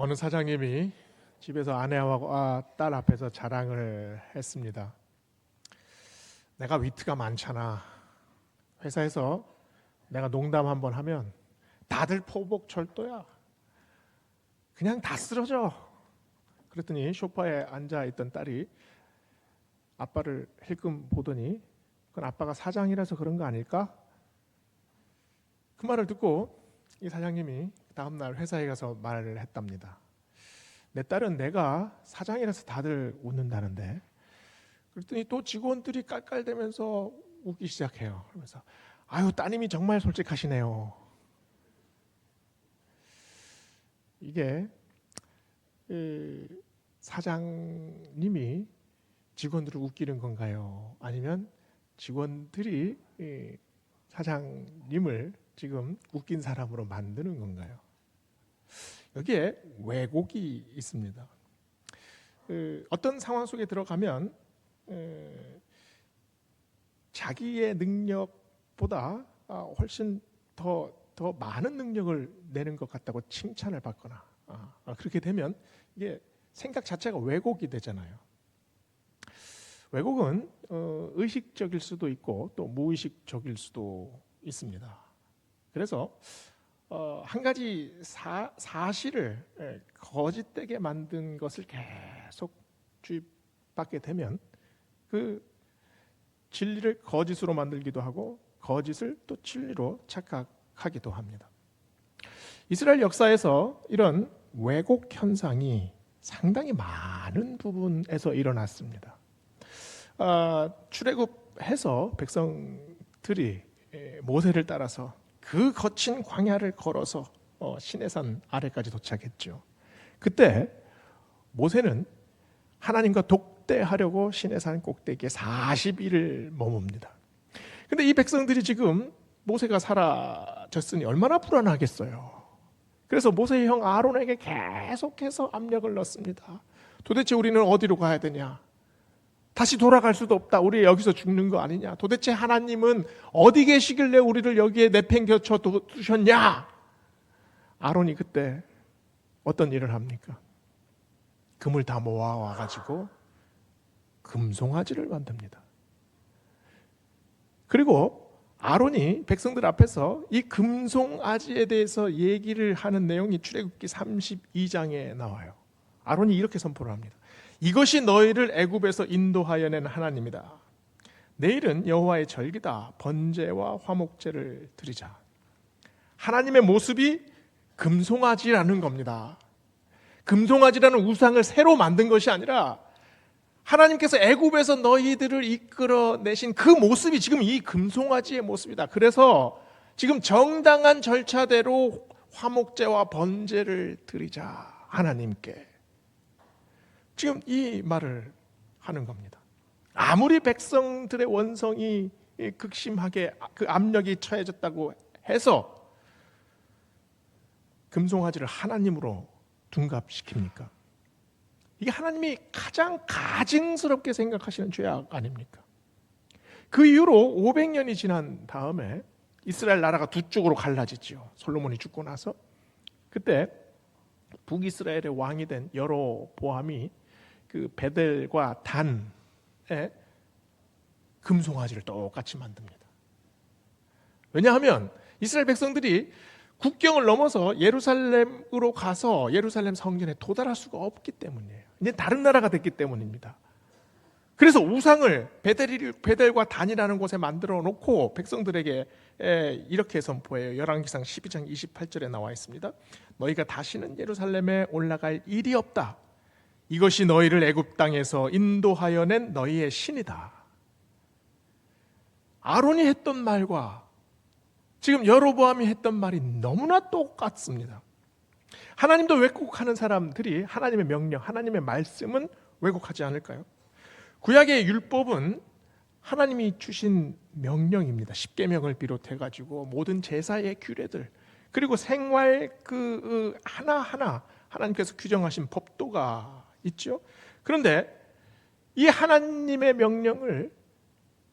어느 사장님이 집에서 아내와 딸 앞에서 자랑을 했습니다. 내가 위트가 많잖아. 회사에서 내가 농담 한번 하면 다들 포복철도야. 그냥 다 쓰러져. 그랬더니 소파에 앉아있던 딸이 아빠를 힐끔 보더니 그건 아빠가 사장이라서 그런 거 아닐까? 그 말을 듣고 이 사장님이 다음날 회사에 가서 말을 했답니다. 내 딸은 내가 사장이라서 다들 웃는다는데. 그랬더니 또 직원들이 깔깔대면서 웃기 시작해요. 그러면서 아유, 따님이 정말 솔직하시네요. 이게 사장님이 직원들을 웃기는 건가요? 아니면 직원들이 사장님을 지금 웃긴 사람으로 만드는 건가요? 여기에 왜곡이 있습니다. 어떤 상황 속에 들어가면 자기의 능력보다 훨씬 더 많은 능력을 내는 것 같다고 칭찬을 받거나 그렇게 되면 이게 생각 자체가 왜곡이 되잖아요. 왜곡은 의식적일 수도 있고 또 무의식적일 수도 있습니다. 그래서 한 가지 사실을 거짓되게 만든 것을 계속 주입받게 되면 그 진리를 거짓으로 만들기도 하고 거짓을 또 진리로 착각하기도 합니다. 이스라엘 역사에서 이런 왜곡 현상이 상당히 많은 부분에서 일어났습니다. 출애굽해서 백성들이 모세를 따라서 그 거친 광야를 걸어서 시내산 아래까지 도착했죠. 그때 모세는 하나님과 독대하려고 시내산 꼭대기에 40일을 머뭅니다. 근데 이 백성들이 지금 모세가 사라졌으니 얼마나 불안하겠어요. 그래서 모세의 형 아론에게 계속해서 압력을 넣습니다. 도대체 우리는 어디로 가야 되냐? 다시 돌아갈 수도 없다. 우리 여기서 죽는 거 아니냐? 도대체 하나님은 어디 계시길래 우리를 여기에 내팽겨쳐 두셨냐? 아론이 그때 어떤 일을 합니까? 금을 다 모아와가지고 금송아지를 만듭니다. 그리고 아론이 백성들 앞에서 이 금송아지에 대해서 얘기를 하는 내용이 출애굽기 32장에 나와요. 아론이 이렇게 선포를 합니다. 이것이 너희를 애굽에서 인도하여 낸 하나님이다. 내일은 여호와의 절기다. 번제와 화목제를 드리자. 하나님의 모습이 금송아지라는 겁니다. 금송아지라는 우상을 새로 만든 것이 아니라 하나님께서 애굽에서 너희들을 이끌어내신 그 모습이 지금 이 금송아지의 모습이다. 그래서 지금 정당한 절차대로 화목제와 번제를 드리자. 하나님께. 지금 이 말을 하는 겁니다. 아무리 백성들의 원성이 극심하게 그 압력이 처해졌다고 해서 금송아지를 하나님으로 둔갑시킵니까? 이게 하나님이 가장 가증스럽게 생각하시는 죄악 아닙니까? 그 이후로 500년이 지난 다음에 이스라엘 나라가 두 쪽으로 갈라지죠. 솔로몬이 죽고 나서 그때 북이스라엘의 왕이 된 여로보암이 그 베델과 단에 금송아지를 똑같이 만듭니다. 왜냐하면 이스라엘 백성들이 국경을 넘어서 예루살렘으로 가서 예루살렘 성전에 도달할 수가 없기 때문이에요. 이제 다른 나라가 됐기 때문입니다. 그래서 우상을 베델과 단이라는 곳에 만들어 놓고 백성들에게 이렇게 선포해요. 열왕기상 12장 28절에 나와 있습니다. 너희가 다시는 예루살렘에 올라갈 일이 없다. 이것이 너희를 애굽 땅에서 인도하여 낸 너희의 신이다. 아론이 했던 말과 지금 여로보암이 했던 말이 너무나 똑같습니다. 하나님도 왜곡하는 사람들이 하나님의 명령, 하나님의 말씀은 왜곡하지 않을까요? 구약의 율법은 하나님이 주신 명령입니다. 십계명을 비롯해가지고 모든 제사의 규례들 그리고 생활 그 하나하나 하나님께서 규정하신 법도가 있죠. 그런데 이 하나님의 명령을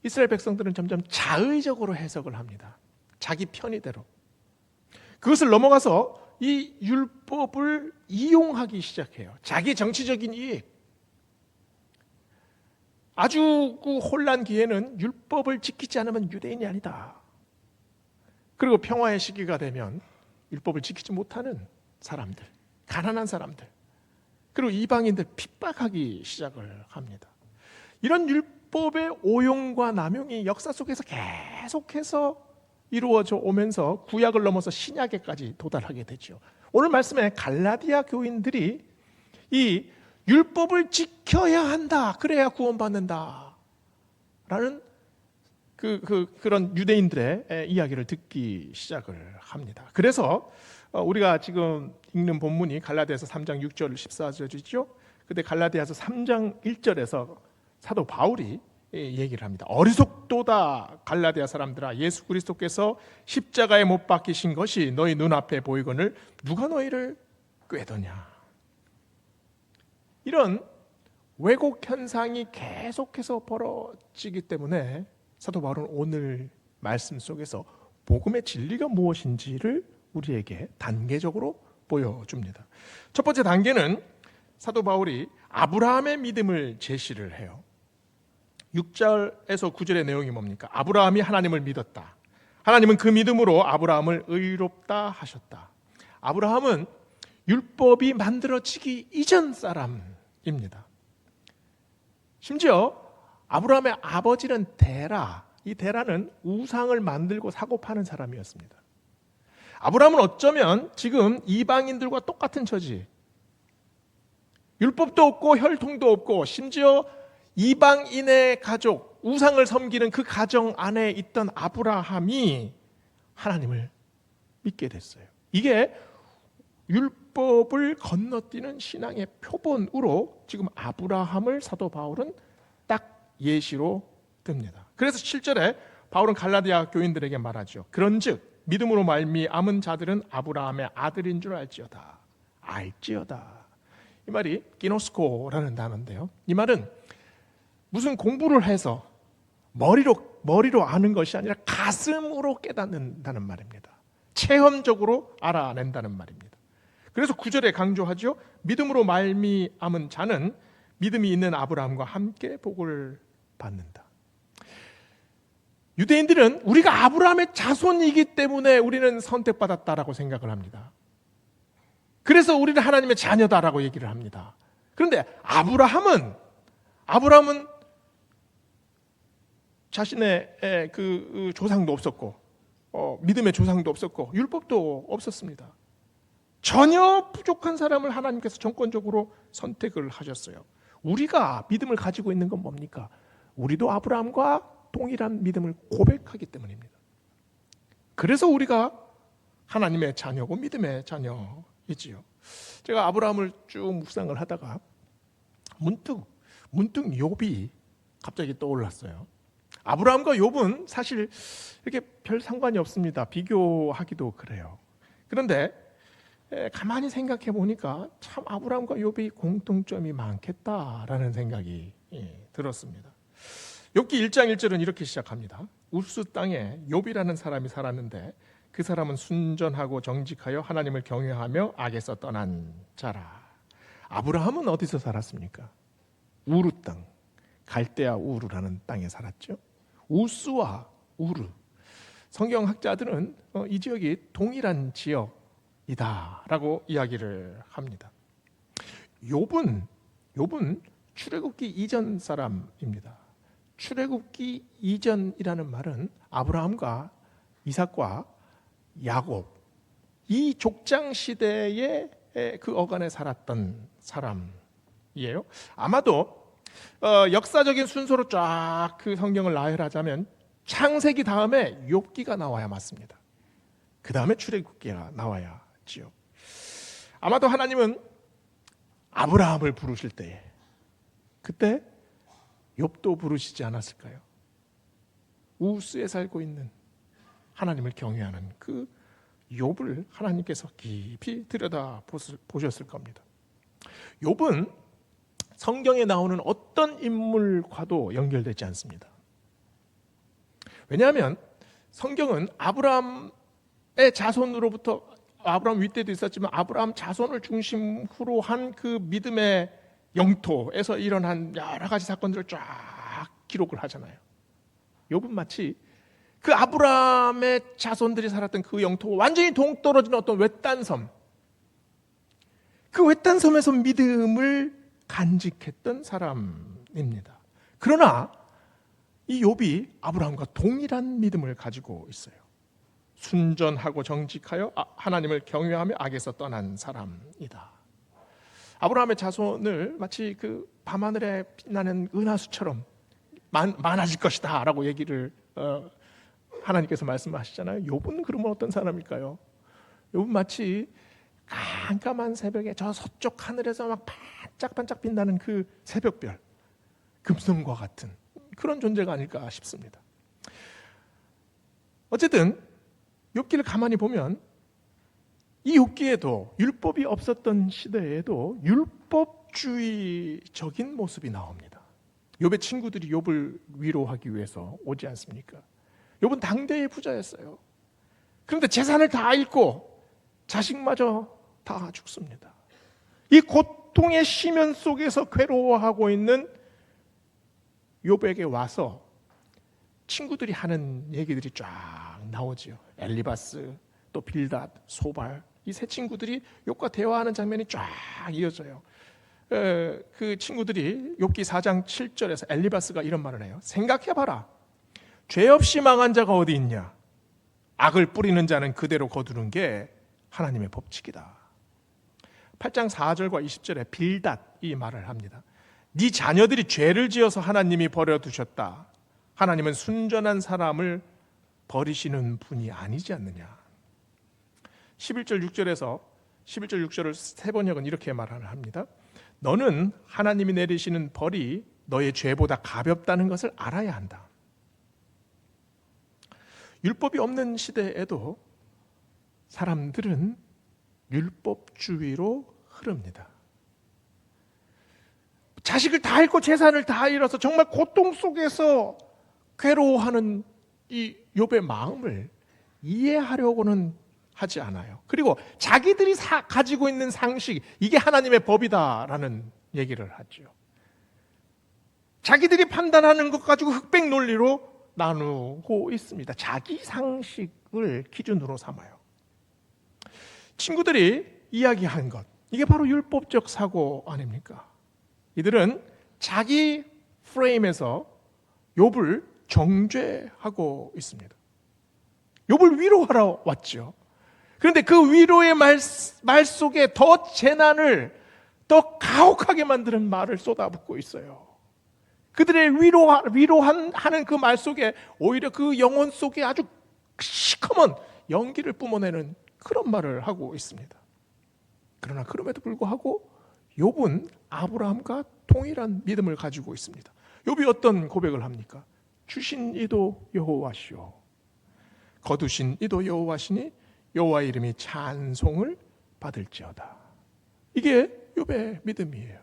이스라엘 백성들은 점점 자의적으로 해석을 합니다. 자기 편의대로. 그것을 넘어가서 이 율법을 이용하기 시작해요. 자기 정치적인 이익. 아주 그 혼란 기에는 율법을 지키지 않으면 유대인이 아니다. 그리고 평화의 시기가 되면 율법을 지키지 못하는 사람들, 가난한 사람들, 그리고 이방인들 핍박하기 시작을 합니다. 이런 율법의 오용과 남용이 역사 속에서 계속해서 이루어져 오면서 구약을 넘어서 신약에까지 도달하게 되죠. 오늘 말씀에 갈라디아 교인들이 이 율법을 지켜야 한다, 그래야 구원받는다 라는 그런 유대인들의 이야기를 듣기 시작을 합니다. 그래서 우리가 지금 읽는 본문이 갈라디아서 3장 6절 14절이죠. 그때 갈라디아서 3장 1절에서 사도 바울이 얘기를 합니다. 어리석도다 갈라디아 사람들아, 예수 그리스도께서 십자가에 못 박히신 것이 너희 눈앞에 보이거늘 누가 너희를 꾀더냐. 이런 왜곡 현상이 계속해서 벌어지기 때문에 사도 바울은 오늘 말씀 속에서 복음의 진리가 무엇인지를 우리에게 단계적으로 보여줍니다. 첫 번째 단계는 사도 바울이 아브라함의 믿음을 제시를 해요. 6절에서 9절의 내용이 뭡니까? 아브라함이 하나님을 믿었다. 하나님은 그 믿음으로 아브라함을 의롭다 하셨다. 아브라함은 율법이 만들어지기 이전 사람입니다. 심지어 아브라함의 아버지는 데라, 이 데라는 우상을 만들고 사고 파는 사람이었습니다. 아브라함은 어쩌면 지금 이방인들과 똑같은 처지, 율법도 없고 혈통도 없고 심지어 이방인의 가족, 우상을 섬기는 그 가정 안에 있던 아브라함이 하나님을 믿게 됐어요. 이게 율법을 건너뛰는 신앙의 표본으로 지금 아브라함을 사도 바울은 딱 예시로 듭니다. 그래서 7절에 바울은 갈라디아 교인들에게 말하죠. 그런즉 믿음으로 말미암은 자들은 아브라함의 아들인 줄 알지어다. 알지어다. 이 말이 기노스코라는 단어인데요. 이 말은 무슨 공부를 해서 머리로 아는 것이 아니라 가슴으로 깨닫는다는 말입니다. 체험적으로 알아낸다는 말입니다. 그래서 9절에 강조하죠. 믿음으로 말미암은 자는 믿음이 있는 아브라함과 함께 복을 받는다. 유대인들은 우리가 아브라함의 자손이기 때문에 우리는 선택받았다라고 생각을 합니다. 그래서 우리는 하나님의 자녀다라고 얘기를 합니다. 그런데 아브라함은 자신의 그 조상도 없었고 믿음의 조상도 없었고 율법도 없었습니다. 전혀 부족한 사람을 하나님께서 정권적으로 선택을 하셨어요. 우리가 믿음을 가지고 있는 건 뭡니까? 우리도 아브라함과 동일한 믿음을 고백하기 때문입니다. 그래서 우리가 하나님의 자녀고 믿음의 자녀이지요. 제가 아브라함을 쭉 묵상을 하다가 문득 욥이 갑자기 떠올랐어요. 아브라함과 욥은 사실 이렇게 별 상관이 없습니다. 비교하기도 그래요. 그런데 가만히 생각해 보니까 참 아브라함과 욥이 공통점이 많겠다라는 생각이 들었습니다. 욥기 1장 1절은 이렇게 시작합니다. 우스 땅에 욥이라는 사람이 살았는데 그 사람은 순전하고 정직하여 하나님을 경외하며 악에서 떠난 자라. 아브라함은 어디서 살았습니까? 우르 땅, 갈대아 우르라는 땅에 살았죠. 우스와 우르, 성경학자들은 이 지역이 동일한 지역이다라고 이야기를 합니다. 욥은 출애굽기 이전 사람입니다. 출애굽기 이전이라는 말은 아브라함과 이삭과 야곱, 이 족장 시대에 그 어간에 살았던 사람이에요. 아마도 역사적인 순서로 쫙 그 성경을 나열하자면 창세기 다음에 욥기가 나와야 맞습니다. 그 다음에 출애굽기가 나와야지요. 아마도 하나님은 아브라함을 부르실 때에 그때 욥도 부르시지 않았을까요? 우스에 살고 있는 하나님을 경외하는 그 욥을 하나님께서 깊이 들여다 보셨을 겁니다. 욥은 성경에 나오는 어떤 인물과도 연결되지 않습니다. 왜냐하면 성경은 아브라함의 자손으로부터 아브라함 윗대도 있었지만 아브라함 자손을 중심으로 한 그 믿음의 영토에서 일어난 여러 가지 사건들을 쫙 기록을 하잖아요. 욥은 마치 그 아브라함의 자손들이 살았던 그 영토와 완전히 동떨어진 어떤 외딴 섬, 그 외딴 섬에서 믿음을 간직했던 사람입니다. 그러나 이 욥이 아브라함과 동일한 믿음을 가지고 있어요. 순전하고 정직하여 하나님을 경외하며 악에서 떠난 사람이다. 아브라함의 자손을 마치 그 밤하늘에 빛나는 은하수처럼 많아질 것이다 라고 얘기를 하나님께서 말씀하시잖아요. 욥은 그러면 어떤 사람일까요? 욥은 마치 깜깜한 새벽에 저 서쪽 하늘에서 막 반짝반짝 빛나는 그 새벽별, 금성과 같은 그런 존재가 아닐까 싶습니다. 어쨌든 욥기를 가만히 보면 이 욥기에도 율법이 없었던 시대에도 율법주의적인 모습이 나옵니다. 욥의 친구들이 욥을 위로하기 위해서 오지 않습니까? 욥은 당대의 부자였어요. 그런데 재산을 다 잃고 자식마저 다 죽습니다. 이 고통의 심연 속에서 괴로워하고 있는 욥에게 와서 친구들이 하는 얘기들이 쫙 나오죠. 엘리바스, 또 빌닷, 소발, 이 세 친구들이 욥과 대화하는 장면이 쫙 이어져요. 그 친구들이 욥기 4장 7절에서 엘리바스가 이런 말을 해요. 생각해봐라. 죄 없이 망한 자가 어디 있냐? 악을 뿌리는 자는 그대로 거두는 게 하나님의 법칙이다. 8장 4절과 20절에 빌닷 이 말을 합니다. 네 자녀들이 죄를 지어서 하나님이 버려두셨다. 하나님은 순전한 사람을 버리시는 분이 아니지 않느냐. 11절 6절을 세번역은 이렇게 말을 합니다. 너는 하나님이 내리시는 벌이 너의 죄보다 가볍다는 것을 알아야 한다. 율법이 없는 시대에도 사람들은 율법주의로 흐릅니다. 자식을 다 잃고 재산을 다 잃어서 정말 고통 속에서 괴로워하는 이 욥의 마음을 이해하려고는 하지 않아요. 그리고 자기들이 가지고 있는 상식, 이게 하나님의 법이다라는 얘기를 하죠. 자기들이 판단하는 것 가지고 흑백 논리로 나누고 있습니다. 자기 상식을 기준으로 삼아요. 친구들이 이야기한 것, 이게 바로 율법적 사고 아닙니까? 이들은 자기 프레임에서 욥을 정죄하고 있습니다. 욥을 위로하러 왔죠. 그런데 그 위로의 말 속에 더 재난을 더 가혹하게 만드는 말을 쏟아붓고 있어요. 그들의 위로하는 그 말 속에 오히려 그 영혼 속에 아주 시커먼 연기를 뿜어내는 그런 말을 하고 있습니다. 그러나 그럼에도 불구하고 욥은 아브라함과 동일한 믿음을 가지고 있습니다. 욥이 어떤 고백을 합니까? 주신 이도 여호와시오, 거두신 이도 여호와시니 여호와의 이름이 찬송을 받을지어다. 이게 욥의 믿음이에요.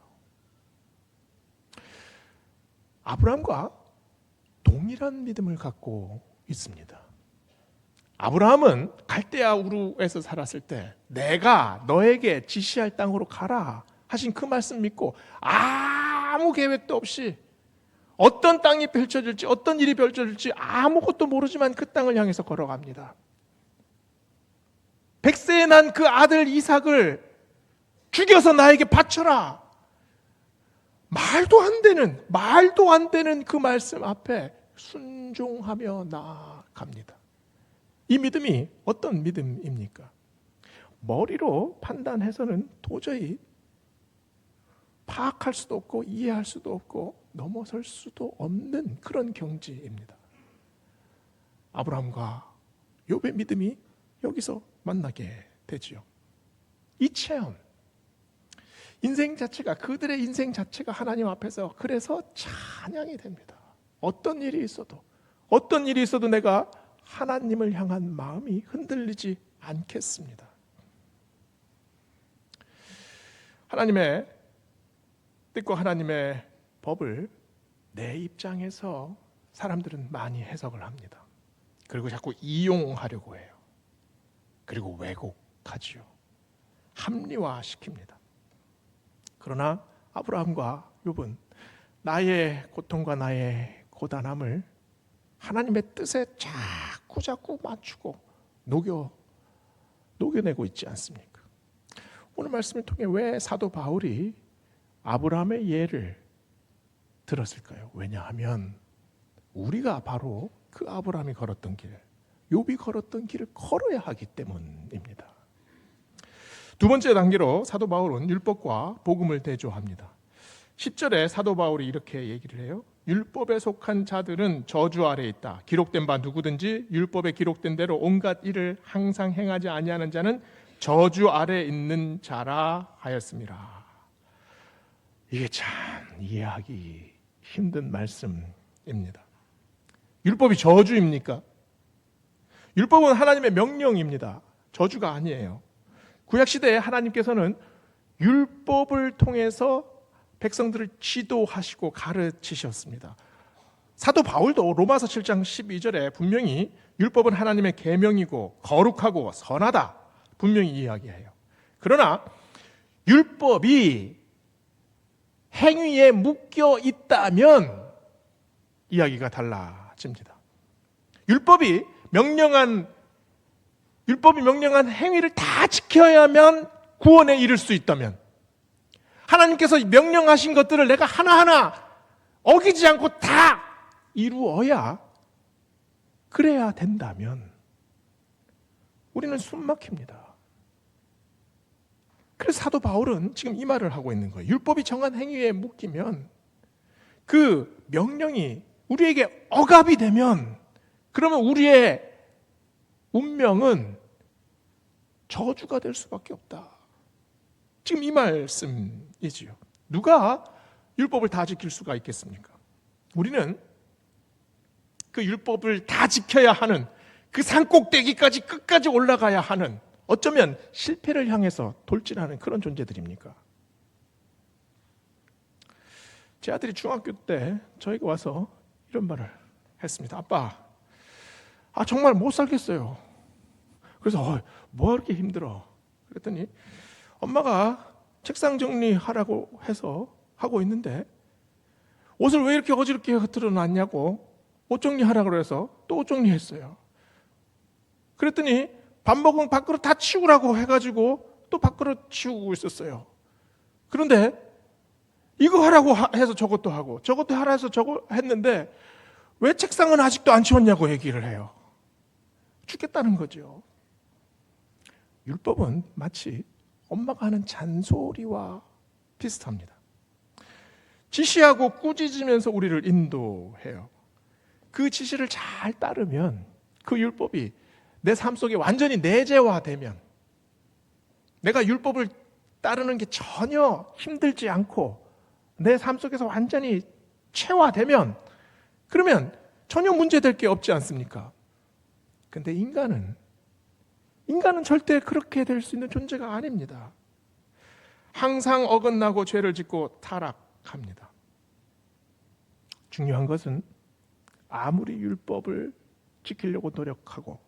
아브라함과 동일한 믿음을 갖고 있습니다. 아브라함은 갈대아 우르에서 살았을 때 내가 너에게 지시할 땅으로 가라 하신 그 말씀 믿고 아무 계획도 없이 어떤 땅이 펼쳐질지 어떤 일이 펼쳐질지 아무것도 모르지만 그 땅을 향해서 걸어갑니다. 100세에 난 그 아들 이삭을 죽여서 나에게 바쳐라. 말도 안 되는 그 말씀 앞에 순종하며 나아갑니다. 이 믿음이 어떤 믿음입니까? 머리로 판단해서는 도저히 파악할 수도 없고 이해할 수도 없고 넘어설 수도 없는 그런 경지입니다. 아브라함과 욥의 믿음이 여기서 만나게 되지요. 이 체험, 인생 자체가, 그들의 인생 자체가 하나님 앞에서 그래서 찬양이 됩니다. 어떤 일이 있어도 내가 하나님을 향한 마음이 흔들리지 않겠습니다. 하나님의 뜻과 하나님의 법을 내 입장에서 사람들은 많이 해석을 합니다. 그리고 자꾸 이용하려고 해요. 그리고 요약하지요. 합리화시킵니다. 그러나 아브라함과 욥은 나의 고통과 나의 고단함을 하나님의 뜻에 자꾸 맞추고 녹여내고 있지 않습니까? 오늘 말씀을 통해 왜 사도 바울이 아브라함의 예를 들었을까요? 왜냐하면 우리가 바로 그 아브라함이 걸었던 길, 욥이 걸었던 길을 걸어야 하기 때문입니다. 두 번째 단계로 사도 바울은 율법과 복음을 대조합니다. 10절에 사도 바울이 이렇게 얘기를 해요. 율법에 속한 자들은 저주 아래에 있다. 기록된 바 누구든지 율법에 기록된 대로 온갖 일을 항상 행하지 아니하는 자는 저주 아래에 있는 자라 하였습니다. 이게 참 이해하기 힘든 말씀입니다. 율법이 저주입니까? 율법은 하나님의 명령입니다. 저주가 아니에요. 구약시대에 하나님께서는 율법을 통해서 백성들을 지도하시고 가르치셨습니다. 사도 바울도 로마서 7장 12절에 분명히 율법은 하나님의 계명이고 거룩하고 선하다 분명히 이야기해요. 그러나 율법이 행위에 묶여 있다면 이야기가 달라집니다. 율법이 명령한 행위를 다 지켜야만 구원에 이를 수 있다면, 하나님께서 명령하신 것들을 내가 하나하나 어기지 않고 다 이루어야, 그래야 된다면 우리는 숨막힙니다. 그래서 사도 바울은 지금 이 말을 하고 있는 거예요. 율법이 정한 행위에 묶이면, 그 명령이 우리에게 억압이 되면, 그러면 우리의 운명은 저주가 될 수밖에 없다. 지금 이 말씀이지요. 누가 율법을 다 지킬 수가 있겠습니까? 우리는 그 율법을 다 지켜야 하는, 그 산꼭대기까지 끝까지 올라가야 하는, 어쩌면 실패를 향해서 돌진하는 그런 존재들입니까? 제 아들이 중학교 때 저에게 와서 이런 말을 했습니다. 아빠, 정말 못 살겠어요. 그래서 뭐가 그렇게 힘들어? 그랬더니 엄마가 책상 정리하라고 해서 하고 있는데 옷을 왜 이렇게 어지럽게 흐트러 놨냐고 옷 정리하라고 해서 또 옷 정리했어요. 그랬더니 밥 먹으면 밖으로 다 치우라고 해가지고 또 밖으로 치우고 있었어요. 그런데 이거 하라고 해서 저것도 하고 저것도 하라 해서 저거 했는데 왜 책상은 아직도 안 치웠냐고 얘기를 해요. 죽겠다는 거죠. 율법은 마치 엄마가 하는 잔소리와 비슷합니다. 지시하고 꾸짖으면서 우리를 인도해요. 그 지시를 잘 따르면, 그 율법이 내 삶 속에 완전히 내재화되면, 내가 율법을 따르는 게 전혀 힘들지 않고 내 삶 속에서 완전히 체화되면, 그러면 전혀 문제될 게 없지 않습니까? 근데 인간은 절대 그렇게 될 수 있는 존재가 아닙니다. 항상 어긋나고 죄를 짓고 타락합니다. 중요한 것은 아무리 율법을 지키려고 노력하고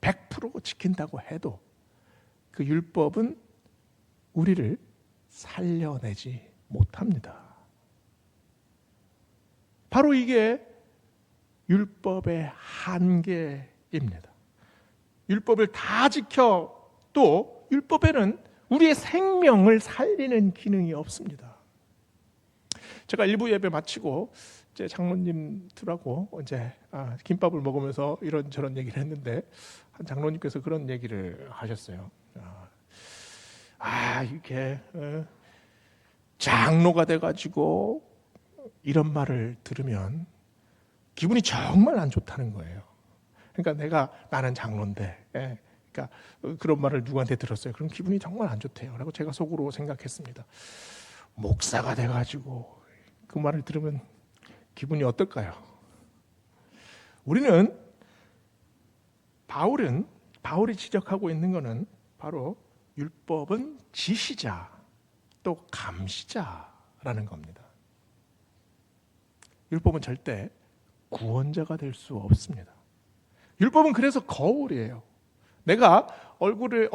100% 지킨다고 해도 그 율법은 우리를 살려내지 못합니다. 바로 이게 율법의 한계입니다. 율법을 다 지켜 또 율법에는 우리의 생명을 살리는 기능이 없습니다. 제가 일부 예배 마치고 제 장로님들하고 이제 김밥을 먹으면서 이런저런 얘기를 했는데, 한 장로님께서 그런 얘기를 하셨어요. 이렇게 장로가 돼가지고 이런 말을 들으면 기분이 정말 안 좋다는 거예요. 그러니까 나는 장로인데, 그러니까 그런 말을 누구한테 들었어요. 그럼 기분이 정말 안 좋대요. 라고 제가 속으로 생각했습니다. 목사가 돼가지고 그 말을 들으면 기분이 어떨까요? 바울이 지적하고 있는 것은 바로 율법은 지시자 또 감시자라는 겁니다. 율법은 절대 구원자가 될 수 없습니다. 율법은 그래서 거울이에요. 내가 얼굴에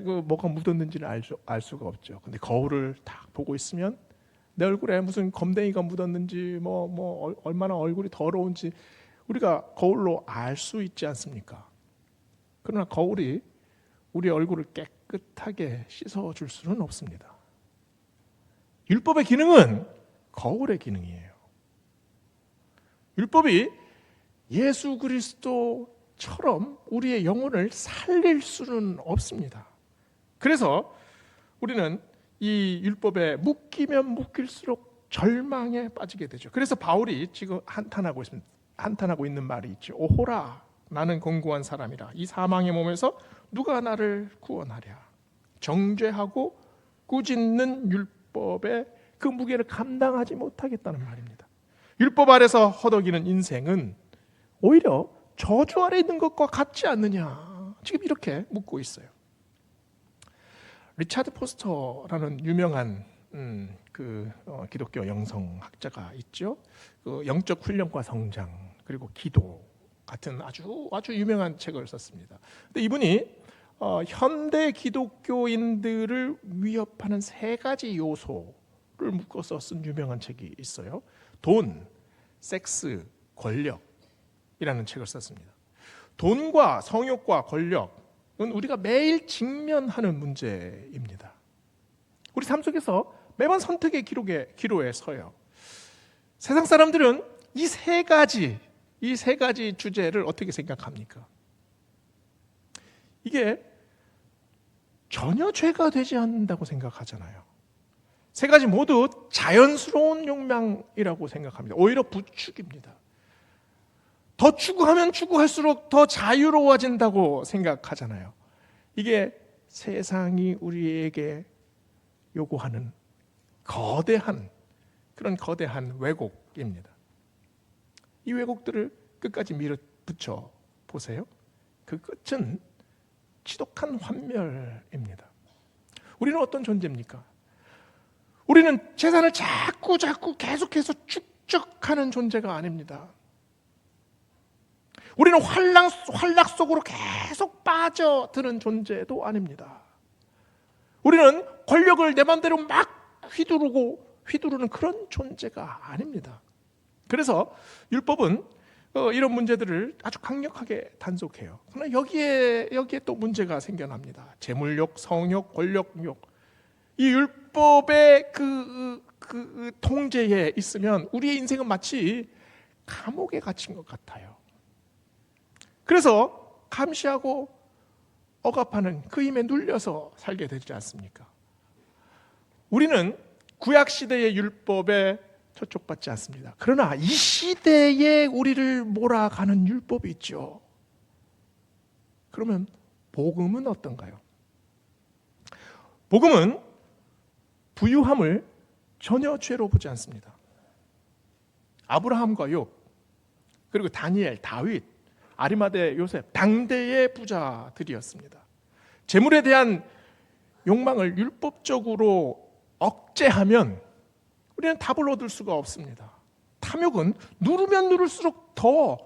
그 뭐가 묻었는지를 알 수가 없죠. 근데 거울을 딱 보고 있으면 내 얼굴에 무슨 검댕이가 묻었는지 얼마나 얼굴이 더러운지 우리가 거울로 알 수 있지 않습니까? 그러나 거울이 우리 얼굴을 깨끗하게 씻어줄 수는 없습니다. 율법의 기능은 거울의 기능이에요. 율법이 예수 그리스도처럼 우리의 영혼을 살릴 수는 없습니다. 그래서 우리는 이 율법에 묶이면 묶일수록 절망에 빠지게 되죠. 그래서 바울이 지금 한탄하고 있는 말이 있죠. 오호라, 나는 공고한 사람이라. 이 사망의 몸에서 누가 나를 구원하랴. 정죄하고 꾸짖는 율법의 그 무게를 감당하지 못하겠다는 말입니다. 율법 아래서 허덕이는 인생은 오히려 저주 아래 있는 것과 같지 않느냐, 지금 이렇게 묻고 있어요. 리차드 포스터라는 유명한 기독교 영성학자가 있죠. 그 영적 훈련과 성장 그리고 기도 같은 아주 유명한 책을 썼습니다. 근데 이분이 현대 기독교인들을 위협하는 3가지 요소를 묶어서 쓴 유명한 책이 있어요. 돈, 섹스, 권력이라는 책을 썼습니다. 돈과 성욕과 권력은 우리가 매일 직면하는 문제입니다. 우리 삶 속에서 매번 선택의 기로에 서요. 세상 사람들은 이 세 가지 주제를 어떻게 생각합니까? 이게 전혀 죄가 되지 않는다고 생각하잖아요. 3가지 모두 자연스러운 욕망이라고 생각합니다. 오히려 부추깁니다. 더 추구하면 추구할수록 더 자유로워진다고 생각하잖아요. 이게 세상이 우리에게 요구하는 거대한 왜곡입니다. 이 왜곡들을 끝까지 밀어붙여 보세요. 그 끝은 지독한 환멸입니다. 우리는 어떤 존재입니까? 우리는 재산을 자꾸 계속해서 축적하는 존재가 아닙니다. 우리는 활락 속으로 계속 빠져드는 존재도 아닙니다. 우리는 권력을 내 마음대로 막 휘두르는 그런 존재가 아닙니다. 그래서 율법은 이런 문제들을 아주 강력하게 단속해요. 그러나 여기에 또 문제가 생겨납니다. 재물욕, 성욕, 권력욕. 이 율법의 그 통제에 있으면 우리의 인생은 마치 감옥에 갇힌 것 같아요. 그래서 감시하고 억압하는 그 힘에 눌려서 살게 되지 않습니까? 우리는 구약 시대의 율법에 저촉받지 않습니다. 그러나 이 시대에 우리를 몰아가는 율법이 있죠. 그러면 복음은 어떤가요? 복음은 부유함을 전혀 죄로 보지 않습니다. 아브라함과 욥, 그리고 다니엘, 다윗, 아리마대, 요셉, 당대의 부자들이었습니다. 재물에 대한 욕망을 율법적으로 억제하면 우리는 답을 얻을 수가 없습니다. 탐욕은 누르면 누를수록 더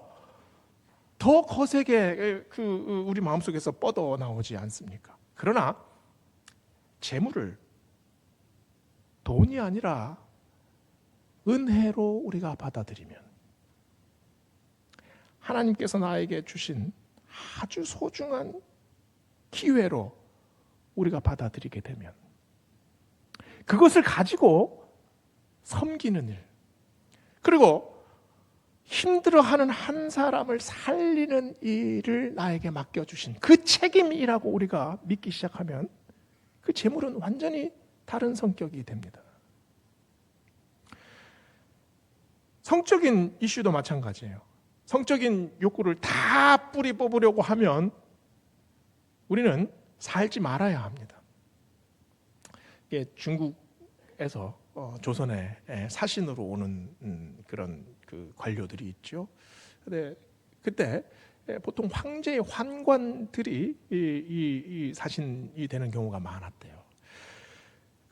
거세게 우리 마음속에서 뻗어 나오지 않습니까? 그러나 재물을 돈이 아니라 은혜로 우리가 받아들이면, 하나님께서 나에게 주신 아주 소중한 기회로 우리가 받아들이게 되면, 그것을 가지고 섬기는 일, 그리고 힘들어하는 한 사람을 살리는 일을 나에게 맡겨주신 그 책임이라고 우리가 믿기 시작하면 그 재물은 완전히 다른 성격이 됩니다. 성적인 이슈도 마찬가지예요. 성적인 욕구를 다 뿌리 뽑으려고 하면 우리는 살지 말아야 합니다. 이게 중국에서 조선에 사신으로 오는 그런 그 관료들이 있죠. 근데 그때 보통 황제의 환관들이 이 사신이 되는 경우가 많았대요.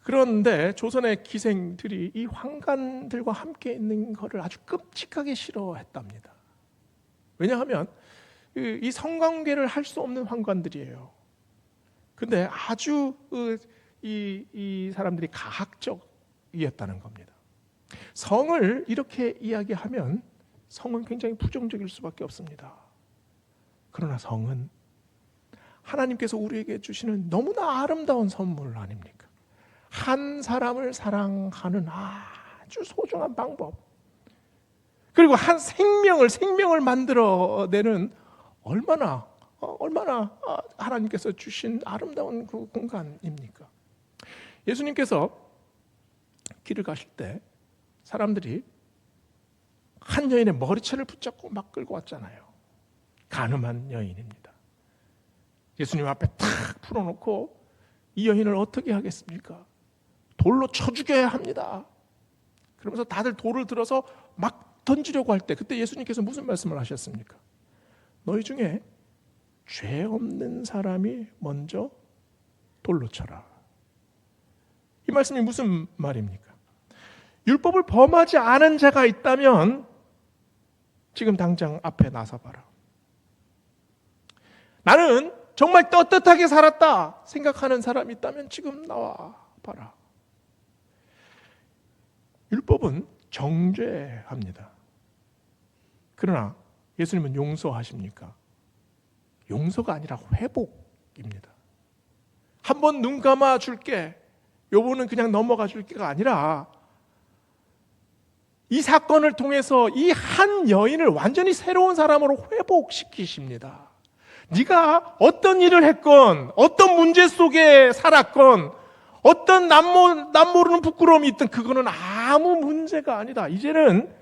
그런데 조선의 기생들이 이 환관들과 함께 있는 것을 아주 끔찍하게 싫어했답니다. 왜냐하면 이 성관계를 할 수 없는 환관들이에요. 근데 아주 이 사람들이 가학적이었다는 겁니다. 성을 이렇게 이야기하면 성은 굉장히 부정적일 수밖에 없습니다. 그러나 성은 하나님께서 우리에게 주시는 너무나 아름다운 선물 아닙니까? 한 사람을 사랑하는 아주 소중한 방법, 그리고 한 생명을 만들어내는 얼마나 하나님께서 주신 아름다운 그 공간입니까? 예수님께서 길을 가실 때 사람들이 한 여인의 머리채를 붙잡고 막 끌고 왔잖아요. 간음한 여인입니다. 예수님 앞에 탁 풀어놓고 이 여인을 어떻게 하겠습니까? 돌로 쳐 죽여야 합니다. 그러면서 다들 돌을 들어서 막 던지려고 할 때 그때 예수님께서 무슨 말씀을 하셨습니까? 너희 중에 죄 없는 사람이 먼저 돌로 쳐라. 이 말씀이 무슨 말입니까? 율법을 범하지 않은 자가 있다면 지금 당장 앞에 나서봐라. 나는 정말 떳떳하게 살았다 생각하는 사람이 있다면 지금 나와 봐라. 율법은 정죄합니다. 그러나 예수님은 용서하십니까? 용서가 아니라 회복입니다. 한번 눈 감아 줄게, 요번은 그냥 넘어가 줄게가 아니라 이 사건을 통해서 이 한 여인을 완전히 새로운 사람으로 회복시키십니다. 네가 어떤 일을 했건, 어떤 문제 속에 살았건, 어떤 남모르는 부끄러움이 있든 그거는 아무 문제가 아니다. 이제는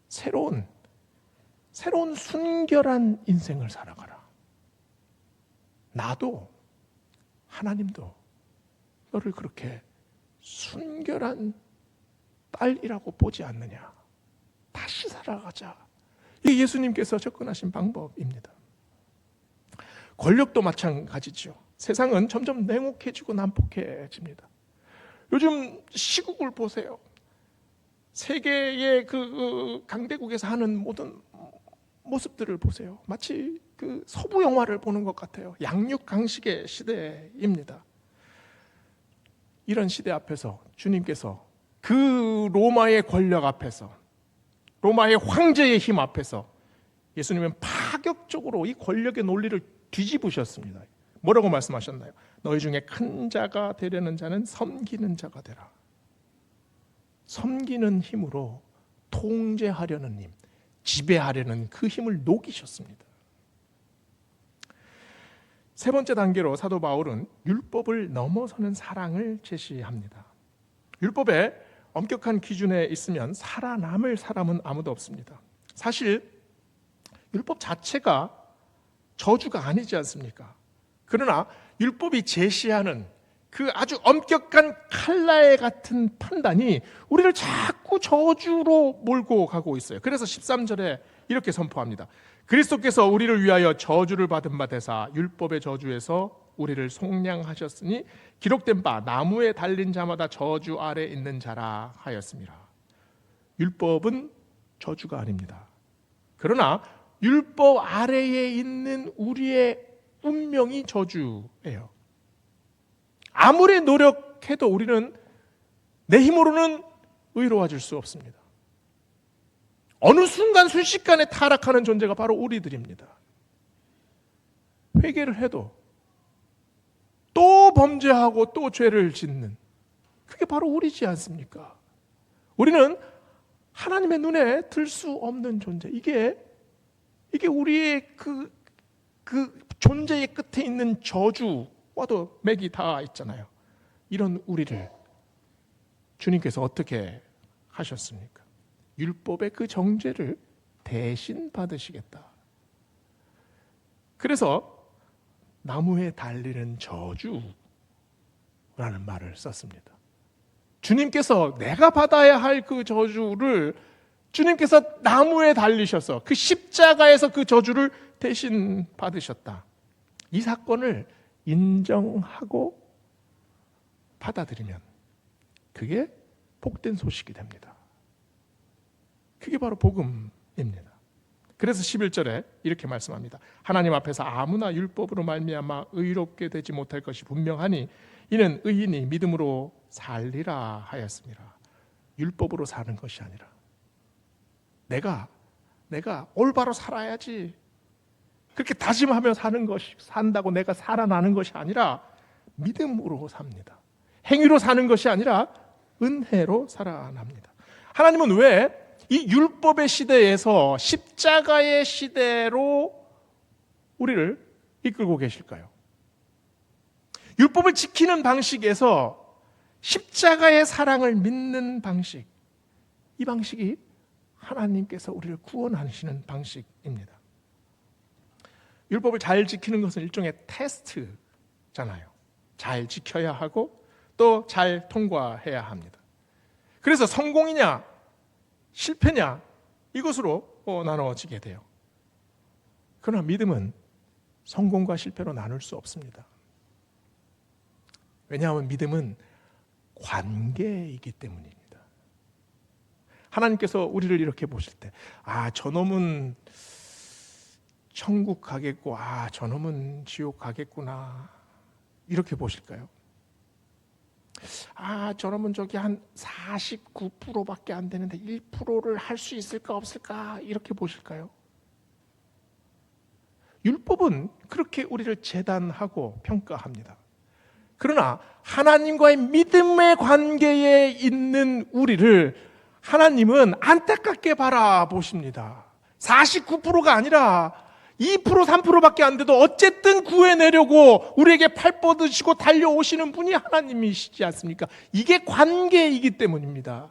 새로운 순결한 인생을 살아가라. 나도 하나님도 너를 그렇게 순결한 딸이라고 보지 않느냐. 다시 살아가자. 이게 예수님께서 접근하신 방법입니다. 권력도 마찬가지죠. 세상은 점점 냉혹해지고 난폭해집니다. 요즘 시국을 보세요. 세계의 그 강대국에서 하는 모든 모습들을 보세요. 마치 그 서부 영화를 보는 것 같아요. 양육강식의 시대입니다. 이런 시대 앞에서 주님께서 그 로마의 권력 앞에서, 로마의 황제의 힘 앞에서 예수님은 파격적으로 이 권력의 논리를 뒤집으셨습니다. 뭐라고 말씀하셨나요? 너희 중에 큰 자가 되려는 자는 섬기는 자가 되라. 섬기는 힘으로 통제하려는 힘, 지배하려는 그 힘을 녹이셨습니다. 세 번째 단계로 사도 바울은 율법을 넘어서는 사랑을 제시합니다. 율법의 엄격한 기준에 있으면 살아남을 사람은 아무도 없습니다. 사실 율법 자체가 저주가 아니지 않습니까? 그러나 율법이 제시하는 그 아주 엄격한 칼날 같은 판단이 우리를 자꾸 저주로 몰고 가고 있어요. 그래서 13절에 이렇게 선포합니다. 그리스도께서 우리를 위하여 저주를 받은 바 되사 율법의 저주에서 우리를 속량하셨으니 기록된 바 나무에 달린 자마다 저주 아래 있는 자라 하였습니다. 율법은 저주가 아닙니다. 그러나 율법 아래에 있는 우리의 운명이 저주예요. 아무리 노력해도 우리는 내 힘으로는 의로워질 수 없습니다. 어느 순간 순식간에 타락하는 존재가 바로 우리들입니다. 회개를 해도 또 범죄하고 또 죄를 짓는, 그게 바로 우리지 않습니까? 우리는 하나님의 눈에 들 수 없는 존재. 이게 우리의 그 존재의 끝에 있는 저주와도 맥이 다 있잖아요. 이런 우리를 주님께서 어떻게 하셨습니까? 율법의 그 정죄를 대신 받으시겠다. 그래서 나무에 달리는 저주라는 말을 썼습니다. 주님께서 내가 받아야 할 그 저주를 주님께서 나무에 달리셔서 그 십자가에서 그 저주를 대신 받으셨다. 이 사건을 인정하고 받아들이면 그게 복된 소식이 됩니다. 그게 바로 복음입니다. 그래서 11절에 이렇게 말씀합니다. 하나님 앞에서 아무나 율법으로 말미암아 의롭게 되지 못할 것이 분명하니 이는 의인이 믿음으로 살리라 하였습니다. 율법으로 사는 것이 아니라 내가 올바로 살아야지 그렇게 다짐하며 산다고 내가 살아나는 것이 아니라 믿음으로 삽니다. 행위로 사는 것이 아니라 은혜로 살아납니다. 하나님은 왜 이 율법의 시대에서 십자가의 시대로 우리를 이끌고 계실까요? 율법을 지키는 방식에서 십자가의 사랑을 믿는 방식, 이 방식이 하나님께서 우리를 구원하시는 방식입니다. 율법을 잘 지키는 것은 일종의 테스트잖아요. 잘 지켜야 하고 또 잘 통과해야 합니다. 그래서 성공이냐 실패냐 이것으로 나눠지게 돼요. 그러나 믿음은 성공과 실패로 나눌 수 없습니다. 왜냐하면 믿음은 관계이기 때문입니다. 하나님께서 우리를 이렇게 보실 때 저놈은 천국 가겠고 저놈은 지옥 가겠구나 이렇게 보실까요? 저놈은 저기 한 49%밖에 안 되는데 1%를 할 수 있을까 없을까 이렇게 보실까요? 율법은 그렇게 우리를 재단하고 평가합니다. 그러나 하나님과의 믿음의 관계에 있는 우리를 하나님은 안타깝게 바라보십니다. 49%가 아니라 2%, 3%밖에 안 돼도 어쨌든 구해내려고 우리에게 팔 뻗으시고 달려오시는 분이 하나님이시지 않습니까? 이게 관계이기 때문입니다.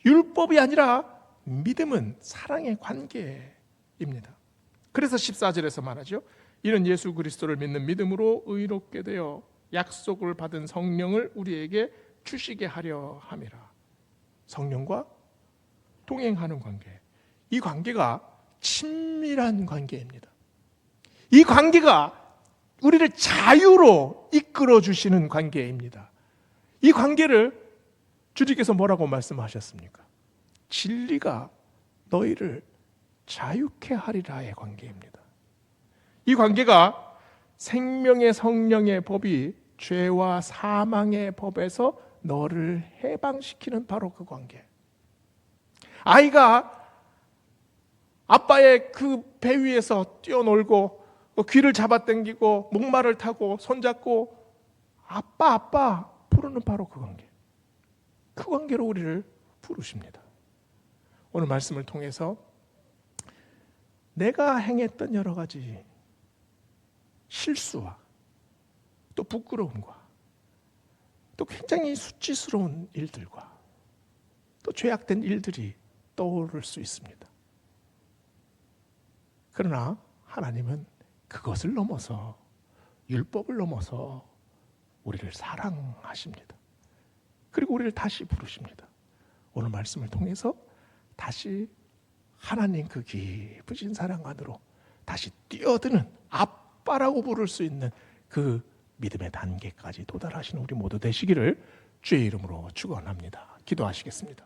율법이 아니라 믿음은 사랑의 관계입니다. 그래서 14절에서 말하죠. 이는 예수 그리스도를 믿는 믿음으로 의롭게 되어 약속을 받은 성령을 우리에게 주시게 하려 함이라. 성령과 동행하는 관계. 이 관계가 친밀한 관계입니다. 이 관계가 우리를 자유로 이끌어 주시는 관계입니다. 이 관계를 주님께서 뭐라고 말씀하셨습니까? 진리가 너희를 자유케 하리라의 관계입니다. 이 관계가 생명의 성령의 법이 죄와 사망의 법에서 너를 해방시키는 바로 그 관계. 아이가 아빠의 그 배 위에서 뛰어놀고 귀를 잡아당기고 목마를 타고 손잡고 아빠 부르는 바로 그 관계. 그 관계로 우리를 부르십니다. 오늘 말씀을 통해서 내가 행했던 여러 가지 실수와 또 부끄러움과 또 굉장히 수치스러운 일들과 또 죄악된 일들이 떠오를 수 있습니다. 그러나 하나님은 그것을 넘어서 율법을 넘어서 우리를 사랑하십니다. 그리고 우리를 다시 부르십니다. 오늘 말씀을 통해서 다시 하나님 그 깊으신 사랑 안으로 다시 뛰어드는 아빠라고 부를 수 있는 그 믿음의 단계까지 도달하시는 우리 모두 되시기를 주의 이름으로 축원합니다. 기도하시겠습니다.